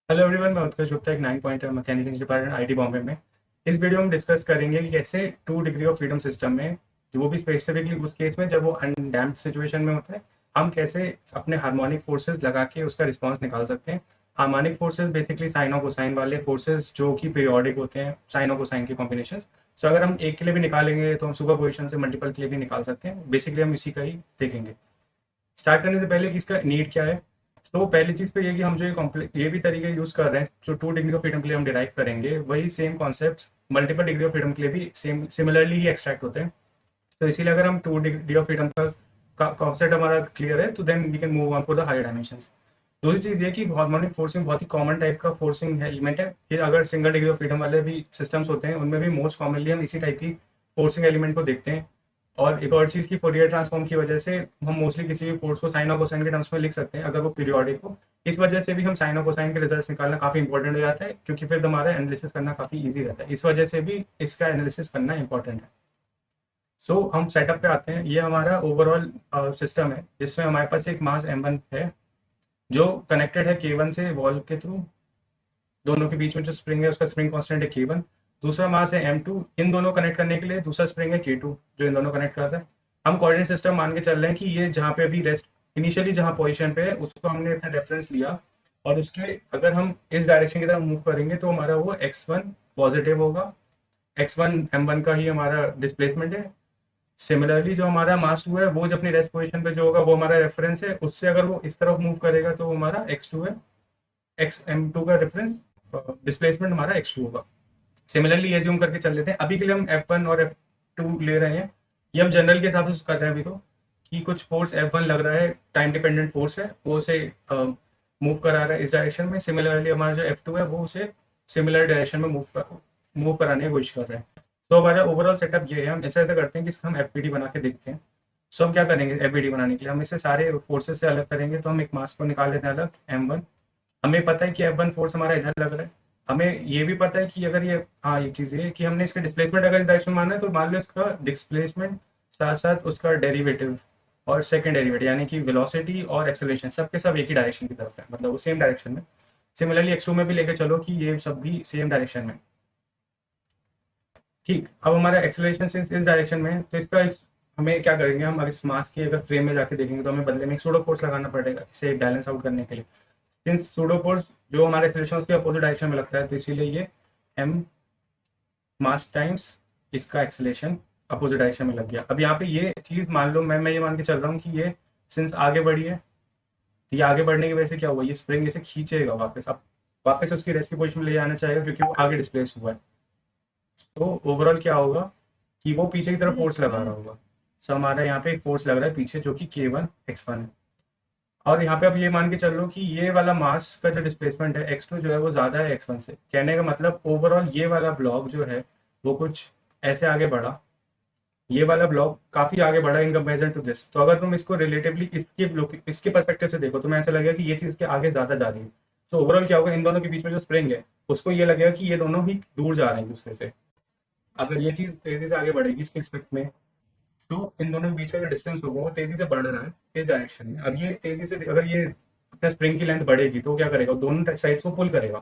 Hello everyone, मैं उत्कर्ष गुप्ता, एक 9 pointer mechanical department IT Bombay में। इस वीडियो में डिस्कस करेंगे कि कैसे 2 डिग्री ऑफ फ्रीडम सिस्टम में, वो भी स्पेसिफिकली उस केस में जब वो अनडैम्प्ड सिचुएशन में होता है, हम कैसे अपने हार्मोनिक फोर्सेस लगा के उसका रिस्पांस निकाल सकते हैं। हार्मोनिक फोर्सेस बेसिकली साइन और कोसाइन वाले फोर्सेस जो कि पीरियोडिक होते हैं, साइन और कोसाइन के कॉम्बिनेशन। सो अगर हम एक के लिए भी निकालेंगे तो हम सुपर पोजिशन से मल्टीपल के लिए भी निकाल सकते हैं। बेसिकली हम इसी का ही देखेंगे। स्टार्ट करने से पहले कि इसका नीड क्या है। तो पहली चीज़ तो ये कि हम जो ये भी तरीके यूज़ कर रहे हैं, जो 2 डिग्री ऑफ फ्रीडम के लिए हम डिराइव करेंगे, वही same concept multiple degree of freedom के लिए भी सेम सिमिलरली ही एक्सट्रैक्ट होते हैं। तो इसीलिए अगर हम 2 डिग्री ऑफ फ्रीडम का कॉन्सेप्ट हमारा क्लियर है तो then we can move on for the higher dimension. दूसरी चीज़ ये कि हार्मोनिक फोर्सिंग बहुत ही कॉमन टाइप का फोर्सिंग एलिमेंट है। ये अगर सिंगल डिग्री ऑफ फ्रीडम वाले भी सिस्टम्स होते हैं, उनमें भी मोस्ट कॉमनली हम इसी टाइप की फोर्सिंग एलिमेंट को देखते हैं। और एक और चीज़ की फोरियर ट्रांसफॉर्म की वजह से हम मोस्टली किसी भी फोर्स को साइन और कोसाइन के टर्म्स में लिख सकते हैं अगर वो पीरियोडिक हो। इस वजह से भी हम साइन और कोसाइन के रिजल्ट्स निकालना काफ़ी इंपॉर्टेंट हो जाता है, क्योंकि फिर हमारा एनालिसिस करना काफ़ी ईजी रहता है। इस वजह से भी इसका एनालिसिस करना इंपॉर्टेंट है। सो हम सेटअप पे आते हैं। ये हमारा ओवरऑल सिस्टम है जिसमें हमारे पास एक मास m1 है जो कनेक्टेड है k1 से वॉल के थ्रू। दोनों के बीच में जो स्प्रिंग है उसका स्प्रिंग कांस्टेंट है k1। दूसरा मास है m2। इन दोनों कनेक्ट करने के लिए दूसरा स्प्रिंग है k2 जो इन दोनों कनेक्ट कर रहा है। हम कोऑर्डिनेट सिस्टम मान के चल रहे हैं कि ये जहाँ पे अभी रेस्ट इनिशियली जहाँ पोजीशन पे है उसको हमने अपना रेफरेंस लिया, और उसके अगर हम इस डायरेक्शन की तरफ मूव करेंगे तो हमारा वो x1 पॉजिटिव होगा। x1 m1 का ही हमारा डिस्प्लेसमेंट है। सिमिलरली जो हमारा मास 2 है वो जो अपनी रेस्ट पोजीशन पे जो होगा वो हमारा रेफरेंस है, उससे अगर वो इस तरफ मूव करेगा तो वो हमारा x2 है। एक्स m2 का रेफरेंस डिस्प्लेसमेंट हमारा x2 होगा। सिमिलरली ये ज्यूम करके चल लेते हैं। अभी के लिए हम f1 और f2 ले रहे हैं। ये हम जनरल के हिसाब से कर रहे हैं अभी तो, कि कुछ फोर्स f1 लग रहा है, टाइम डिपेंडेंट फोर्स है, वो उसे मूव करा रहा है इस डायरेक्शन में। सिमिलरली हमारा जो f2 है वो उसे सिमिलर डायरेक्शन में मूव कराने की कोशिश कर रहे हैं। तो हमारा ओवरऑल सेटअप ये है। हम ऐसा ऐसा करते हैं कि हम एफ बना के देखते हैं। सो हम क्या करेंगे, एफ बनाने के लिए हम इसे सारे फोर्सेस से अलग करेंगे। तो हम एक मास को निकाल लेते हैं अलग, m1। हमें पता है कि F1 फोर्स हमारा इधर लग रहा है। हमें ये भी पता है कि अगर ये, हाँ, एक चीज़ ये कि हमने इसका डिस्प्लेसमेंट अगर इस डायरेक्शन में मानना है तो मान लो इसका डिस्प्लेसमेंट साथ साथ उसका डेरिवेटिव और सेकंड डेरिवेटिव यानी कि वेलोसिटी और एक्सेलरेशन सब के सब एक ही डायरेक्शन की तरफ है, मतलब वो सेम डायरेक्शन में। सिमिलरली x2 में भी लेके चलो कि ये सब भी सेम डायरेक्शन में। ठीक, अब हमारा एक्सेलरेशन इस डायरेक्शन में है तो हमें क्या करेंगे, हम अगर इस मास की अगर फ्रेम में जाके देखेंगे तो हमें बदले में एक सूडो फोर्स लगाना पड़ेगा इसे बैलेंस आउट करने के लिए। सिंस सूडो फोर्स जो हमारे एक्सेलरेशन उसके अपोजिट डायरेक्शन में लगता है, तो इसीलिए ये m मास टाइम्स इसका एक्सेलरेशन अपोजिट डायरेक्शन में लग गया। अब यहाँ पे ये चीज़ मान लो मैं ये मान के चल रहा हूँ कि ये सिंस आगे बढ़ी है, तो ये आगे बढ़ने की वजह से क्या हुआ, ये स्प्रिंग इसे खींचेगा वापस। अब वापस उसकी रेस्ट की पोजिशन में ले जाना चाहेगा क्योंकि वो आगे डिस्प्लेस हुआ है। तो ओवरऑल क्या होगा कि वो पीछे की तरफ फोर्स लगा रहा होगा। सो हमारा यहाँ पे एक फोर्स लग रहा है पीछे जो कि k1 x1 है। और यहाँ पे आप ये मान के चल लो कि ये वाला मास का जो डिस्प्लेसमेंट है x2 जो है वो ज़्यादा है x1 से। कहने का मतलब ओवरऑल ये वाला ब्लॉक जो है वो कुछ ऐसे आगे बढ़ा, ये वाला ब्लॉक काफ़ी आगे बढ़ा इन कंपेरिजन टू दिस। तो अगर तुम इसको रिलेटिवली इसके पर्सपेक्टिव से देखो तो मैं ऐसा लगेगा कि ये चीज़ के आगे ज़्यादा जा रही है। सो ओवरऑल क्या होगा, इन दोनों के बीच में जो स्प्रिंग है उसको ये लगेगा कि ये दोनों ही दूर जा रहे हैं दूसरे से। अगर ये चीज़ तेज़ी से आगे बढ़ेगी इसके रिस्पेक्ट में, तो इन दोनों के बीच का जो डिस्टेंस होगा वो तेज़ी से बढ़ रहा है इस डायरेक्शन में। अब ये तेज़ी से अगर ये अपना स्प्रिंग की लेंथ बढ़ेगी तो क्या करेगा, दोनों साइड्स को पुल करेगा।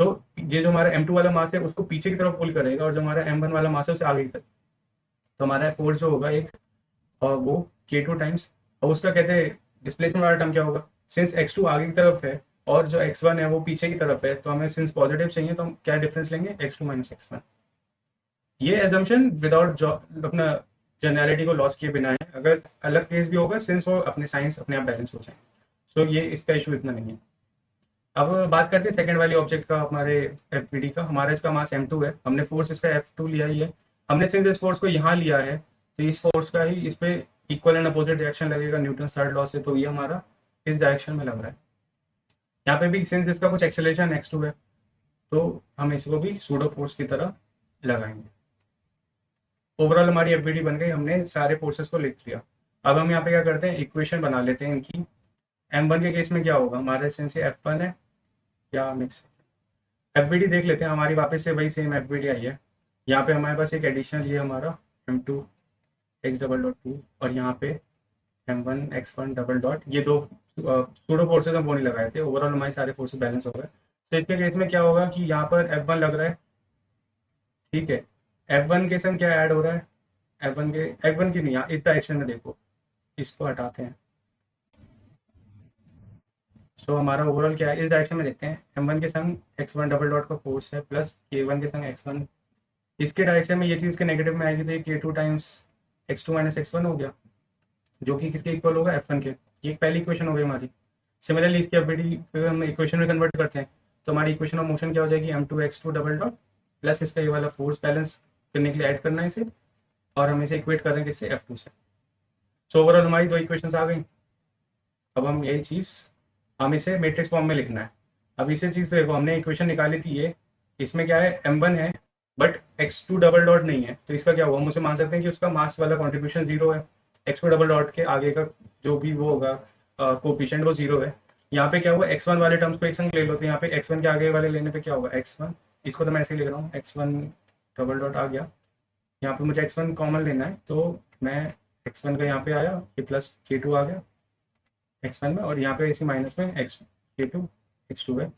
तो ये जो हमारा m2 वाला मास है उसको पीछे की तरफ पुल करेगा, और जो हमारा m1 वाला मास है उसे आगे की तरफ। तो हमारा फोर्स जो होगा एक, और वो k2 टाइम्स, और उसका कहते हैं डिस्प्लेसमेंट वाला टर्म क्या होगा, सिंस x2 आगे की तरफ है और जो x1 है वो पीछे की तरफ है, तो हमें सिंस पॉजिटिव चाहिए तो हम क्या डिफरेंस लेंगे, x2 माइनस x1। ये एजम्पशन विदाउट अपना जनरलिटी को लॉस किए बिना है। अगर अलग केस भी होगा सिंस वो अपने साइंस अपने आप बैलेंस हो जाए। सो ये इसका इशू इतना नहीं है। अब बात करते हैं सेकंड वाली ऑब्जेक्ट का, हमारे एफ का। हमारा इसका मास m2 है, हमने फोर्स इसका f2 लिया ही है। हमने सिंस इस फोर्स को यहाँ लिया है तो इस फोर्स का ही इस पे इक्वल एंड अपोजिट डायरेक्शन लगेगा न्यूटन थर्ड लॉ से, तो ये हमारा इस डायरेक्शन में लग रहा है। यहाँ पे भी सिंस इसका कुछ एक्सेलरेशन x2 है तो हम इसको भी सूडो फोर्स की तरह लगाएंगे। ओवरऑल हमारी एफ बन गई, हमने सारे फोर्सेस को लिख लिया। अब हम यहाँ पे क्या करते हैं, इक्वेशन बना लेते हैं इनकी। m1 के केस में क्या होगा, हमारे सेंस से f1 है या मिक्स एफ देख लेते हैं। हमारी वापस से वही सेम एफ आई है। यहाँ पे हमारे पास एक एडिशनल ये हमारा m2 x डबल डॉट 2 और यहाँ पे m1 x1 डबल डॉट, ये दो सूडो फोर्सेज हम वो नहीं लगाए थे। ओवरऑल हमारे सारे फोर्सेज बैलेंस हो गए। तो इसके केस में क्या होगा कि यहाँ पर F1 लग रहा है, ठीक है। F1 के संग क्या ऐड हो रहा है, F1 की नहीं, यहाँ इस डायरेक्शन में देखो, इसको हटाते हैं। सो हमारा ओवरऑल क्या है, इस डायरेक्शन में देखते हैं, M1 के संग x1 डबल डॉट का फोर्स है प्लस K1 के संग x1, इसके डायरेक्शन में ये चीज़ के नेगेटिव में आएगी तो ये K2 times x2 minus x1 हो गया, जो कि किसके इक्वल होगा, F1 के। ये एक पहली इक्वेशन हो गई हमारी। सिमिलरली इसकी अबिलिटी हम इक्वेशन में कन्वर्ट करते हैं तो हमारी इक्वेशन ऑफ मोशन क्या हो जाएगी, m2 x2 double dot plus इसका ये वाला फोर्स बैलेंस करने के लिए ऐड करना है इसे, और हम इसे इक्वेट कर रहे हैं किससे, F2 से। सो ओवरऑल हमारी दो इक्वेशंस आ गई। अब हम यही चीज़ हम इसे मैट्रिक्स फॉर्म में लिखना है। अब इसे चीज़ देखो, हमने इक्वेशन निकाली थी ये, इसमें क्या है, M1 है बट x2 डबल डॉट नहीं है, तो इसका क्या हुआ, हम उसे मान सकते हैं कि उसका मास वाला कॉन्ट्रीब्यूशन जीरो है, x2 डबल डॉट के आगे का जो भी वो होगा कोफिशिएंट वो जीरो है। यहाँ पे क्या हुआ, x1 वाले टर्म्स को एक संग ले लो, तो यहाँ पे x1 के आगे वाले लेने पे क्या होगा, x1, इसको तो मैं ऐसे ही लिख रहा हूँ, x1 डबल डॉट आ गया, यहाँ पे मुझे x1 कॉमन लेना है तो मैं x1 का यहाँ पे आया, ये प्लस K2 आ गया x1 में, और यहाँ पे इसी माइनस में K2 x2 है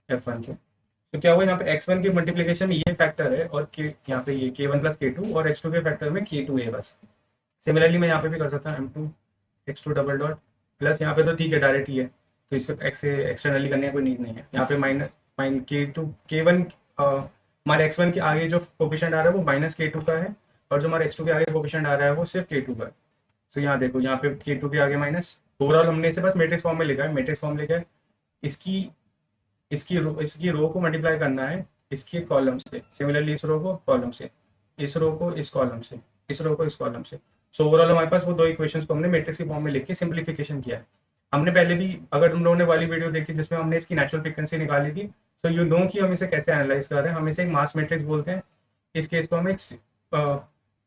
F1 के। तो क्या हुआ, यहाँ पे x1 के मल्टीप्लिकेशन में ये फैक्टर है और यहाँ पे ये K1 प्लस K2 और x2 के फैक्टर में K2 है बस। सिमिलरली मैं यहाँ पे भी कर सकता हूँ m2 x2 double dot plus, यहाँ पे तो ठीक है डायरेक्ट ही है तो इसको x से एक्सटर्नली करने की कोई नीड नहीं है। यहाँ पे माइनस K2 K1 हमारे x1 के आगे जो कोफिशिएंट आ रहा है वो माइनस K2 का है, और जो हमारे x2 के आगे कोफिशिएंट आ रहा है वो सिर्फ K2 का है। तो यहाँ देखो, यहाँ पे K2 के आगे माइनस, ओवरऑल हमने इसे बस मैट्रिक्स फॉर्म में लिखा है। मैट्रिक्स फॉर्म लिखा है, इसकी इसकी रो को मल्टीप्लाई करना है इसके कॉलम से, सिमिलरली इस रो को कॉलम से, इस रो को इस कॉलम से, इस रो को इस कॉलम से। सो ओवरऑल हमारे पास वो दो इक्वेशंस को हमने मैट्रिक्स के फॉर्म में लिख के सिंप्लीफिकेशन किया है। हमने पहले भी, अगर तुम लोगों ने वाली वीडियो देखी जिसमें हमने इसकी नेचुरल फ्रीक्वेंसी निकाली थी, तो यू नो कि हम इसे कैसे एनालाइज कर रहे हैं। हम इसे एक मास मैट्रिक्स बोलते हैं, इस केस को हम एक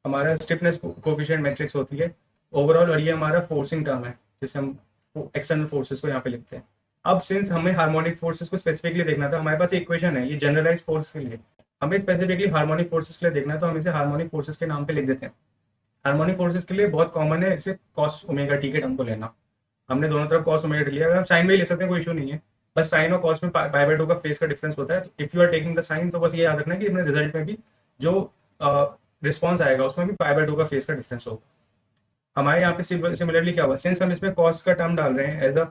हमारा स्टिफनेस कोफिशिएंट मैट्रिक्स होती है ओवरऑल, और ये हमारा फोर्सिंग टर्म है जिसे हम एक्सटर्नल फोर्सेस को यहाँ पे लिखते हैं। अब सिंस हमें हार्मोनिक फोर्सेस को स्पेसिफिकली देखना था, हमारे पास एक इक्वेशन है ये जनरलाइज फोर्स के लिए, हमें स्पेसिफिकली हार्मोनिक फोर्सेस के लिए देखना है, तो हम इसे हार्मोनिक फोर्सेस के नाम पे लिख देते हैं। हार्मोनिक फोर्सेस के लिए बहुत कॉमन है इसे कॉस ओमेगा टी के टर्म को लेना। हमने दोनों तरफ कॉस ओमेगा टी लिया, अगर हम साइन में ही ले सकते हैं कोई इशू नहीं है, बस साइन और कॉस में पाई बाय 2 का फेस का डिफरेंस होता है। तो if you are taking the sine, तो बस ये याद रखना कि अपने रिजल्ट में भी जो रिस्पॉन्स आएगा उसमें भी पाई बाय 2 का फेस का डिफरेंस होगा। हमारे यहाँ पे सिमिलरली क्या हुआ, सिंस हम इसमें कॉस का टर्म डाल रहे हैं एज अ,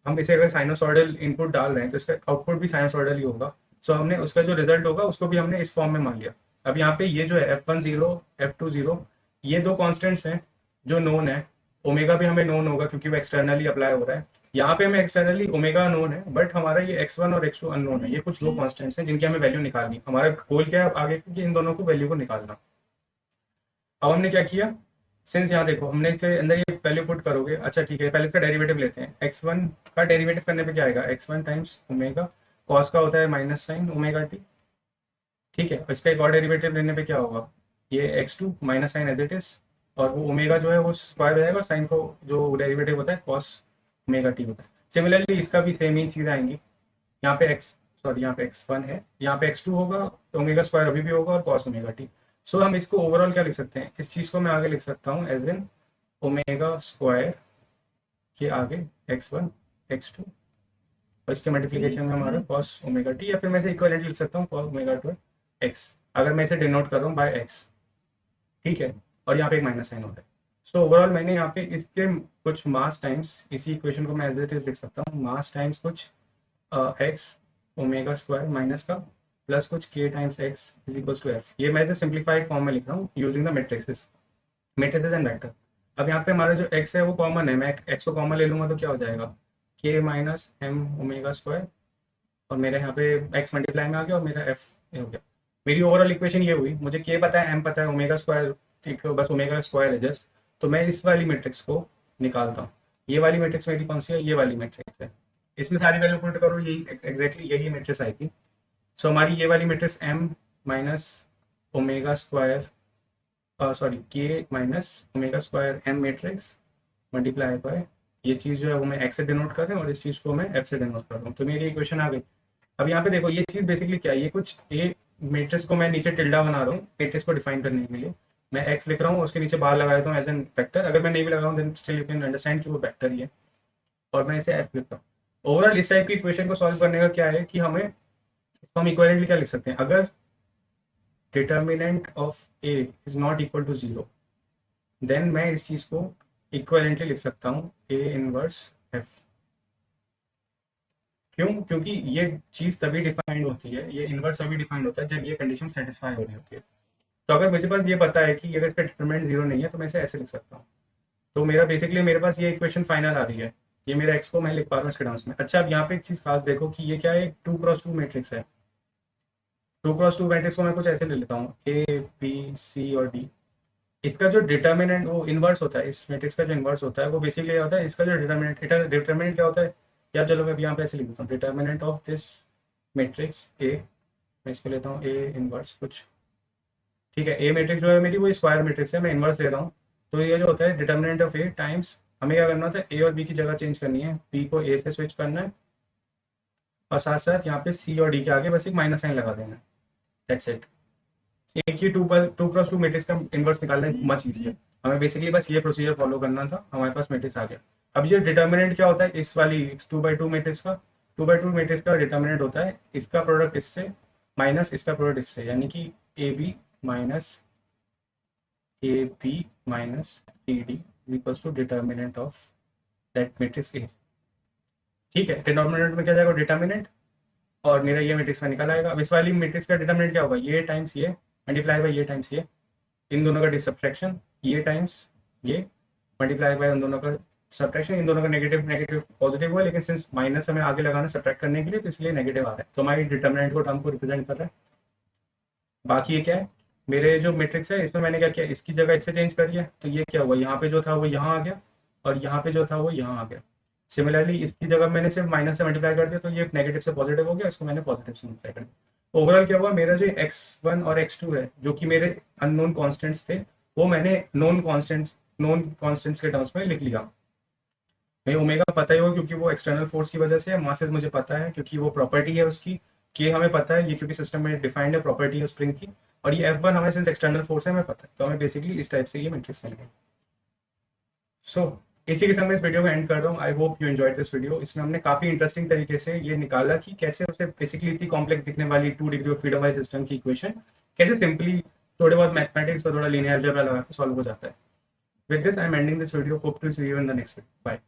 हम इसे अगर साइनोसॉइडल इनपुट डाल रहे हैं तो इसका आउटपुट भी साइनोसॉइडल ही होगा। सो हमने उसका जो रिजल्ट होगा उसको भी हमने इस फॉर्म में मान लिया। अब यहाँ पे ये जो है F1 0 F2 0, ये दो कॉन्स्टेंट्स हैं जो नोन है। ओमेगा भी हमें नोन होगा क्योंकि वो एक्सटर्नली अप्लाई हो रहा है। यहाँ पे हमें एक्सटर्नली ओमेगा नोन है, बट हमारा ये x1 और x2 अननोन है। ये कुछ दो कॉन्स्टेंट्स हैं जिनकी हमें वैल्यू निकालनी। हमारा गोल क्या है आगे कि इन दोनों को वैल्यू को निकालना। अब हमने क्या किया, सिंस यहाँ देखो हमने इसे अंदर ये वैल्यू पुट करोगे, अच्छा ठीक है, पहले इसका डेरिवेटिव लेते हैं। x1 का डेरिवेटिव करने पे क्या आएगा, x1 टाइम्स ओमेगा, कॉस का होता है माइनस साइन ओमेगा टी, ठीक है। इसका एक और डेरिवेटिव लेने पे क्या होगा, ये x2 minus sine as it is, और वो ओमेगा जो है वो स्क्वायर हो जाएगा, साइन को जो डेरिवेटिव होता है कॉस ओमेगा टी होता है। सिमिलरली इसका भी सेम ही चीज़ आएंगी। यहाँ पे यहाँ पे x1 है, यहाँ पे x2 होगा, ओमेगा स्क्वायर अभी भी होगा और कॉस ओमेगा टी। सो हम इसको ओवरऑल क्या लिख सकते हैं, इस चीज़ को मैं आगे लिख सकता हूँ एज इन ओमेगा स्क्वायर के आगे x1 x2, और इसके मल्टीप्लिकेशन में हमारा कॉस ओमेगा टी, या फिर मैं इसे इक्वलेंट लिख सकता हूँ कॉस ओमेगा टू x, अगर मैं इसे डिनोट कर रहा हूँ बाय x, ठीक है। और यहाँ पे एक माइनस साइन होता है। सो ओवरऑल मैंने यहाँ पे इसके कुछ मास टाइम्स, इसी इक्वेशन को मैं एज इट इज लिख सकता हूँ, मास टाइम्स कुछ एक्स ओमेगा स्क्वायर माइनस का प्लस कुछ k times x is equals to f। ये मैं इसे सिंप्लीफाइड फॉर्म में लिख रहा हूँ using the matrices and vector. अब यहाँ पे हमारा जो x है वो कॉमन है, मैं x को कॉमन ले लूँगा तो क्या हो जाएगा, k minus m omega square, और मेरे यहाँ पे x मल्टीप्लाई में आ गया और मेरा f हो गया। मेरी ओवरऑल इक्वेशन ये हुई, मुझे k पता है, m पता है, ओमेगा स्क्वायर ठीक है, बस ओमेगा स्क्वायर है जस्ट। तो मैं इस वाली मैट्रिक्स को निकालता हूँ। ये वाली मैट्रिक्स मेरी कौन सी है, ये वाली मैट्रिक्स है। इसमें सारी वैल्यू पुट करो, यही एग्जैक्टली यही मैट्रिक्स आएगी। सो हमारी ये वाली matrix m minus omega square sorry k minus omega square m matrix multiply by ये चीज़ जो है वो मैं x से डिनोट कर रहा हूँ और इस चीज़ को मैं f से डिनोट कर रहा हूँ। तो मेरी इक्वेशन आ गई। अब यहाँ पे देखो ये चीज़ बेसिकली क्या है, ये कुछ ए मैट्रिक्स को मैं नीचे टिल्डा बना रहा हूँ मैट्रिक्स को डिफाइन करने के लिए। मैं x लिख रहा हूँ, उसके नीचे बाहर लगा देता हूँ एज एन वेक्टर। अगर मैं नहीं भी लगा हूँ then still you can understand कि वो वेक्टर ही है, और मैं इसे f लिख रहा हूँ। ओवरऑल इस टाइप की इक्वेशन को सॉल्व करने का क्या है कि हमें इसको हम इक्वलेंटली क्या लिख सकते हैं, अगर determinant of A is not equal to 0 then मैं इस चीज को इक्वलेंटली लिख सकता हूँ ए इनवर्स एफ। क्यों? क्योंकि ये चीज तभी डिफाइंड होती है, ये इनवर्स तभी डिफाइंड होता है जब ये कंडीशन सेटिस्फाई हो रही होती है। तो अगर मुझे पास ये पता है कि अगर इसका डिटरमिनेंट 0 नहीं है तो मैं इसे ऐसे लिख सकता हूँ। तो मेरा बेसिकली मेरे पास ये इक्वेशन फाइनल आ रही है, ये मेरा एक्स को मैं लिख पा रहा हूँ इसके टर्म्स में। अच्छा, अब यहाँ पे एक चीज खास देखो कि ये क्या है, 2x2 मैट्रिक्स है। 2x2 मैट्रिक्स को मैं कुछ ऐसे ले लेता हूँ, ए बी सी और डी। इसका जो डिटर्मिनेंट वो इनवर्स होता है, इस मैट्रिक्स का जो इनवर्स होता है वो बेसिकली होता है इसका जो डिटर्मिनेंट क्या होता है, या चलो मैं यहाँ पे ऐसे लिख देता हूँ, determinant of this matrix A, मैं इसको लेता हूँ ए इनवर्स कुछ, ठीक है। ए मैट्रिक्स जो है मेरी वो स्क्वायर मैट्रिक्स है, मैं इनवर्स ले रहा हूँ। तो ये जो होता है डिटर्मिनेंट ऑफ ए टाइम्स, हमें क्या करना होता है, ए और बी की जगह चेंज करनी है, बी को ए से स्विच करना है और साथ साथ यहाँ पे सी और डी के आगे बस एक माइनस साइन लगा देना है, दैट्स इट। एक ही 2x2 मैट्रिक्स का इनवर्स निकालना मच ईजी है, हमें बेसिकली बस ये प्रोसीजर फॉलो करना था, हमारे पास मैट्रिक्स आ गया। अब ये डिटर्मिनेंट क्या होता है इस वाली 2x2 मैट्रिक्स का, 2x2 मैट्रिक्स का डिटर्मिनेंट होता है इसका प्रोडक्ट इससे माइनस इसका प्रोडक्ट इससे, यानी कि A B minus C D equals to determinant of that matrix A. ठीक है, डिनोमिनेटर में क्या जाएगा, डिटर्मिनेंट, और मेरा ये मैट्रिक्स में निकल आएगा। अब इस वाली मैट्रिक्स का डिटर्मिनेंट क्या होगा, ये टाइम्स ये मल्टीप्लाई बाय ये टाइम्स ये, इन दोनों का सब्ट्रैक्शन, ये टाइम्स ये मल्टीप्लाई बाय उन दोनों का सब्ट्रैक्शन, इन दोनों का नेगेटिव नेगेटिव पॉजिटिव हुआ, लेकिन सिंस माइनस हमें आगे लगाना सब्ट्रैक्ट करने के लिए तो इसलिए नेगेटिव आ रहा है, तो हमारी डिटर्मिनेंट को टर्म को रिप्रेजेंट कर रहा है। बाकी ये क्या है, मेरे जो मैट्रिक्स है इसमें मैंने क्या किया, इसकी जगह इससे चेंज कर दिया, तो ये क्या हुआ, यहाँ पे जो था वो यहाँ आ गया और यहाँ पे जो था वो यहाँ आ गया। सिमिलरली इसकी जगह मैंने सिर्फ माइनस से मल्टीप्लाई कर दिया, तो ये नेगेटिव से पॉजिटिव हो गया, इसको मैंने पॉजिटिव से मल्टीप्लाई कर दिया। ओवरऑल क्या हुआ, मेरा जो x1 और x2 है जो कि मेरे अननोन कॉन्स्टेंट्स थे, वो मैंने नोन कॉन्स्टेंट्स के टर्म्स में लिख लिया। मैं ओमेगा पता ही हो क्योंकि वो एक्सटर्नल फोर्स की वजह से है, मासेस मुझे पता है क्योंकि वो प्रॉपर्टी है उसकी, के हमें पता है ये क्योंकि सिस्टम में डिफाइंड है प्रॉपर्टी है स्प्रिंग की, और ये F1 हमें सिंस एक्सटर्नल फोर्स है हमें पता है, तो हमें बेसिकली इस टाइप से ये मैट्रिक्स मिल गई। सो इसी के साथ मैं इस वीडियो को एंड कर रहा हूँ। I hope you enjoyed this video. इसमें हमने काफी इंटरेस्टिंग तरीके से ये निकाला कि कैसे उसे बेसिकली इतनी कॉम्प्लेक्स दिखने वाली 2 degree of freedom wise system की इक्वेशन कैसे सिंपली थोड़े बहुत मैथमेटिक्स और थोड़ा लीनियर अलजेब्रा लगा के सॉल्व हो जाता है। With this I am ending this video, hope to see you in the next video, bye.